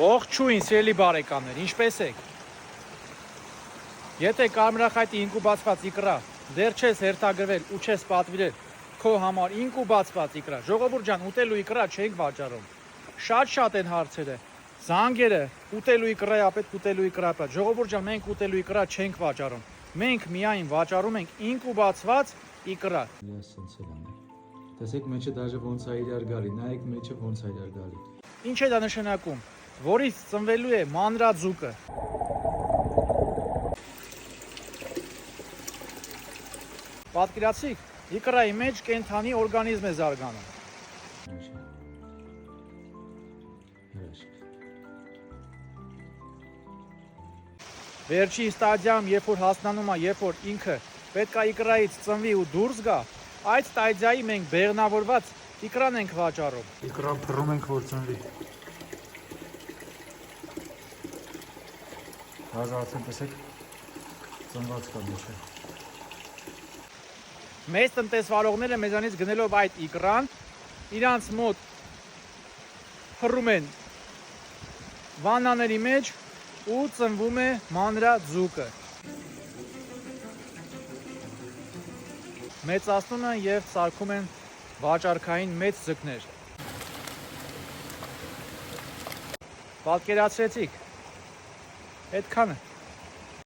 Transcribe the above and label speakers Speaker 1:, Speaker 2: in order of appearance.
Speaker 1: Ողջույն, սիրելի բարեկամներ, ինչպե՞ս եք։ Եթե կարմրախայտի ինկուբացված իկրա դեռ չես հերթագրվել ու չես պատվիրել քո համար ինկուբացված իկրա, ժողովուրդ ջան, ուտելու իկրա չենք վաճառում։ Շատ են հարցերը, զանգերը, ուտելու իկրայա պետք, ուտելու իկրայա պետք։ Ժողովուրդ ջան, մենք ուտելու իկրա չենք վաճառում։ Մենք միայն վաճառում ենք ինկուբացված իկրա։
Speaker 2: Տեսեք մեջը դաժե ոնց է իրար գալի, նայեք մեջը ոնց է իրար գալի։
Speaker 1: Ինչ է դա նշանակում, որից ծնվելու է մանրաձուկը։ Պատկերացիք, իկրայի մեջ կենդանի օրգանիզմ է զարգանում։ Վերջի ստադիայում, երբ որ հասնանում է, երբ որ ինքը պետք է իկրայից ծնվի ու դուրս գա, այդ ստադիայի մենք բեղնավորված իկրան ենք վաճառում։
Speaker 2: Իկրան փռում ենք, որ ծնվի։ Հազարացեն, տեսեք, ծնված կա մեջը։
Speaker 1: Մեծ տնտեսվարողները մեզանից գնելով այդ իկրան, իրանց մոտ փռում են վանաների մեջ ու ծնվում է մանրաձուկը։ Մեծացնում են և սարքում են վաճառքային մեծ ձկներ։ Պատկերացրեցիք, այդքանը։